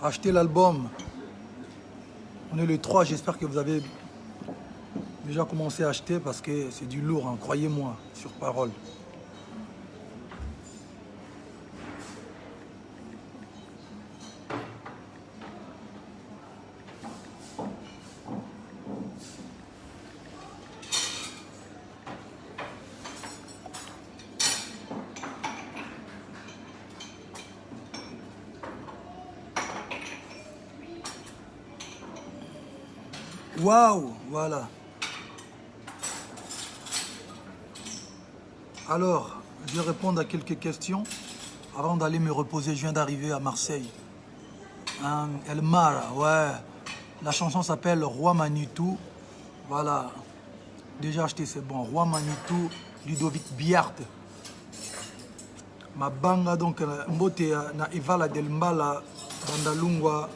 Achetez l'album. On est le 3, j'espère que vous avez déjà commencé à acheter parce que c'est du lourd, hein, croyez-moi, sur parole. Waouh, voilà. Alors, je vais répondre à quelques questions avant d'aller me reposer. Je viens d'arriver à Marseille. El Mar, ouais. La chanson s'appelle Roi Manitou. Voilà. Déjà acheté, c'est bon. Roi Manitou, Ludovic Biart. Ma banga donc, mbote na Evala del Mbala, Bandalungwa.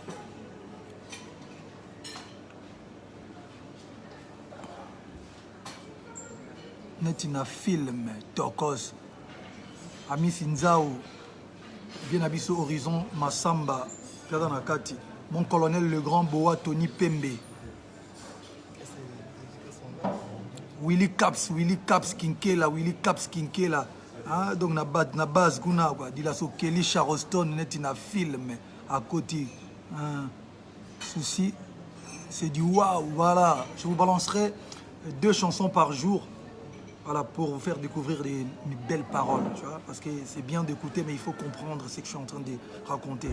Netina film, Tokos. Ami Sinzao. Bien abisso Horizon, Massamba. Perdant Nakati. Mon colonel le grand Boa Tony Pembe. Willy Caps Kinkela, Willy Caps Kinkela. Hein? Donc na base Guna, Dilaso Kelly Charleston, Netina film à côté. Hein? Souci, c'est du waouh, voilà. Je vous balancerai 2 chansons par jour. Voilà, pour vous faire découvrir mes belles paroles, tu vois, parce que c'est bien d'écouter, mais il faut comprendre ce que je suis en train de raconter.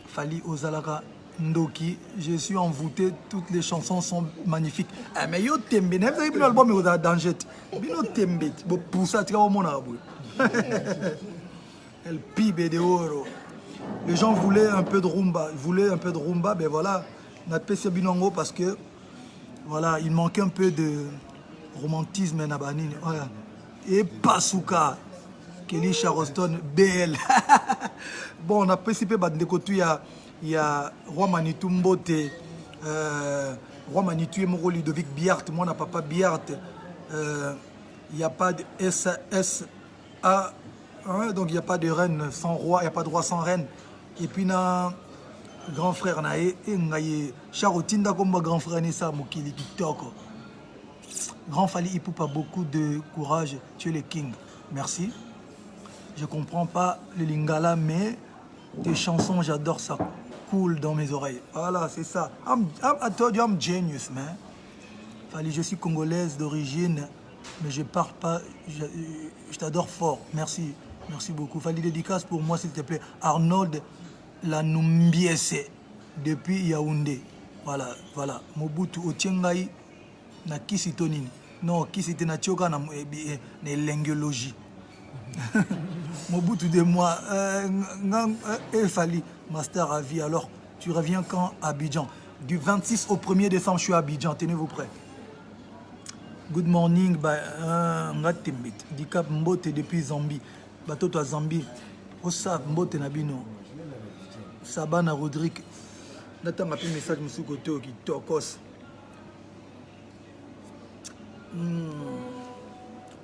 Fali Ozalaka Ndoki, je suis envoûté, toutes les chansons sont magnifiques. Ah, mais yo tembe, vous avez vu l'album de Danger. Bino tembe, pour ça, tu vas au monde. El pibe de oro. Les gens voulaient un peu de rumba, ben voilà, notre PC Binongo, parce que, voilà, il manquait un peu de romantisme nabanini. Et Pasuka, Kelly Charleston, BL. Bon, on a participé à il y a Roi Manitou Mbote, Roi Manitou et Moro Ludovic Biart, moi on a papa Biart. Il n'y a pas de SA, hein, donc il n'y a pas de reine sans roi, il n'y a pas de roi sans reine. Et puis na grand frère nae, et Charotinda comme grand frère Nessa Mokili Kitoko. Grand Fali Ipupa, beaucoup de courage, tu es le king. Merci. Je comprends pas le lingala, mais tes chansons, j'adore ça. Cool dans mes oreilles. Voilà, c'est ça. I told you I'm genius, man. Fali, je suis congolaise d'origine, mais je parle pas. Je t'adore fort. Merci. Merci beaucoup. Fali, dédicace pour moi, s'il te plaît. Arnold Lanumbiese, depuis Yaoundé. Voilà, voilà. Mobutu Otiengai. Na kisi tonini non kisi te na tioka na lengiologie Mobutu de moi Fali master à vie. Alors tu reviens quand à Abidjan? Du 26 au 1er décembre je suis à Abidjan, tenez-vous prêts. Good morning Ngatimbit Dikap Mbote depuis Zambie batoto à Zambie Osa Mbote Nabino Sabana Rodrigue natanga pe message musu koto ki tokos.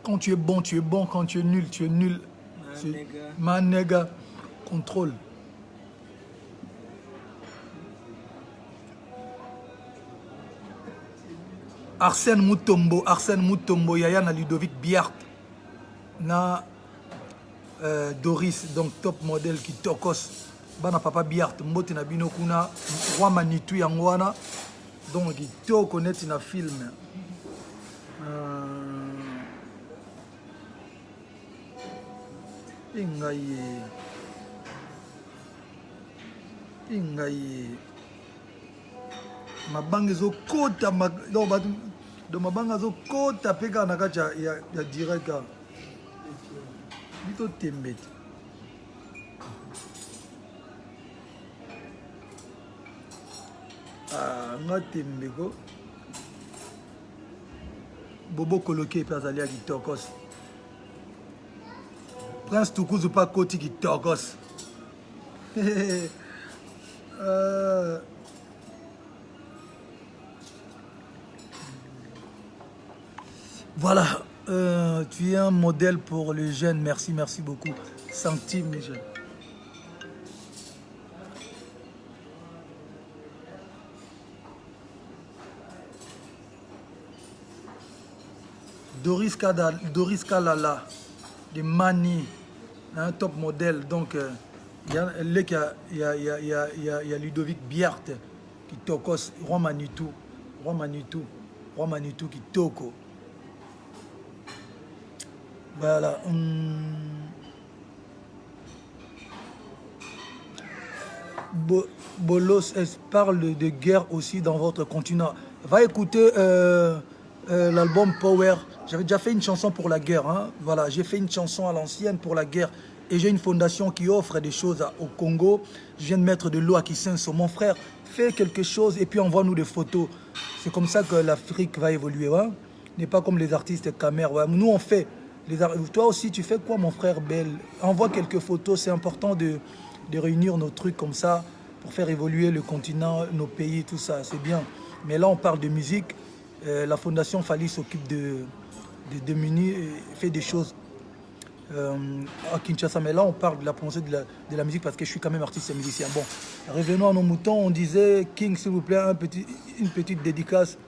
Quand tu es bon, tu es bon. Quand tu es nul, tu es nul. Manega. Contrôle. Arsène Mutombo, Yaya na Ludovic Biart. Na Doris, donc top modèle qui tokos. Bana papa Biart, Mbote na bino kuna. Roi Manitou Yangwana. Donc qui toko net na film. Ingaye mabanga ezokota do mabanga ezokota pe kaka na kati ya direct bito tembeti nga tembeko bobo koloke pe azali ya kitokos Prince Tukuzu pas Koti qui tokos. Voilà, Tu es un modèle pour les jeunes. Merci, merci beaucoup. Centime, les jeunes. Doris Kalala, de Mani, un top modèle. Donc, il y a Ludovic Biart qui tokos, Roi Manitou qui toko. Voilà. Bolos parle de guerre aussi dans votre continent. Va écouter l'album Power. J'avais déjà fait une chanson pour la guerre. Hein. Voilà, j'ai fait une chanson à l'ancienne pour la guerre. Et j'ai une fondation qui offre des choses au Congo. Je viens de mettre de l'eau à Kisenso. Mon frère, fais quelque chose et puis envoie-nous des photos. C'est comme ça que l'Afrique va évoluer. Hein. N'est pas comme les artistes Camer. Ouais. Nous, on fait. Toi aussi, tu fais quoi, mon frère Belle? Envoie quelques photos. C'est important de réunir nos trucs comme ça pour faire évoluer le continent, nos pays, tout ça. C'est bien. Mais là, on parle de musique. La fondation Fali s'occupe de démunis et fait des choses à Kinshasa. Mais là, on parle de la promotion de la musique parce que je suis quand même artiste et musicien. Bon, revenons à nos moutons. On disait, King, s'il vous plaît, une petite dédicace.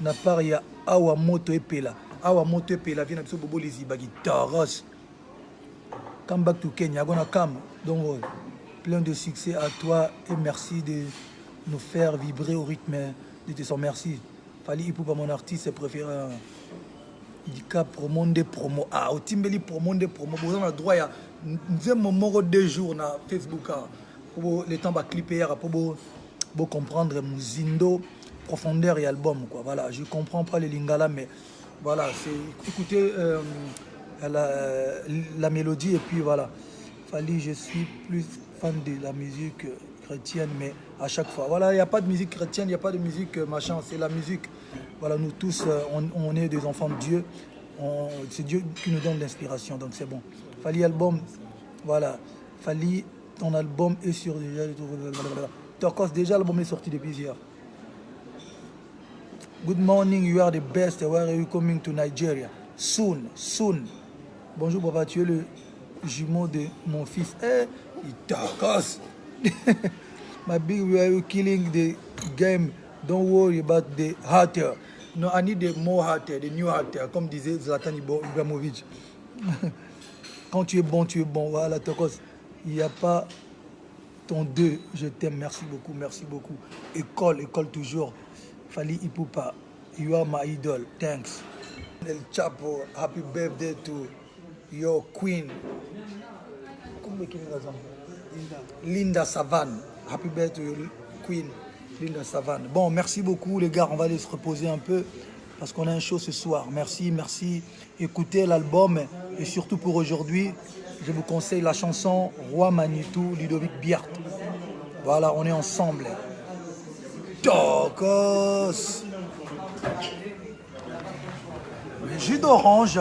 N'a pas il y a Awa Moto Epela. Awa Moto Epela vient de Bobo les Ibagi. Taros. Come back to Kenya. Gonna come. Donc, plein de succès à toi et merci de nous faire vibrer au rythme de tes sons. Merci. Fali Ipupa, mon artiste préféré. Dika promo de promo. Ah, au Timbeli promo de promo. Vous avez le droit, il y a un moment de jour sur Facebook. Pour le temps de clipper, pour comprendre Muzindo, profondeur et album. Quoi. Voilà, je ne comprends pas les lingala, mais voilà, c'est écouter la mélodie et puis voilà. Fali, je suis plus fan de la musique chrétienne, mais à chaque fois. Voilà, il n'y a pas de musique chrétienne, il n'y a pas de musique machin, c'est la musique. Voilà, nous tous, on est des enfants de Dieu. C'est Dieu qui nous donne l'inspiration, donc c'est bon. Fali album, voilà. Fali, ton album est sur déjà. Torkos, déjà l'album est sorti depuis hier. Good morning, you are the best. Where are you coming to Nigeria? Soon, soon. Bonjour papa, tu es le jumeau de mon fils. Eh, Torkos. My big, why are you killing the game? Don't worry about the hater. No, I need the more hater, the new hater, comme disait Zlatan Ibrahimovic. Quand tu es bon, tu es bon. Voilà, Torkos. Il n'y a pas ton 2. Je t'aime. Merci beaucoup, merci beaucoup. École toujours. Fali Ipupa. You are my idol. Thanks. El Chapo, happy birthday to your queen. Linda Savane. Happy birthday to your queen. Linda Savane. Bon, merci beaucoup les gars, on va aller se reposer un peu parce qu'on a un show ce soir. Merci, merci. Écoutez l'album et surtout pour aujourd'hui, je vous conseille la chanson Roi Manitou, Ludovic Biart. Voilà, on est ensemble. Tokos. Jus d'orange.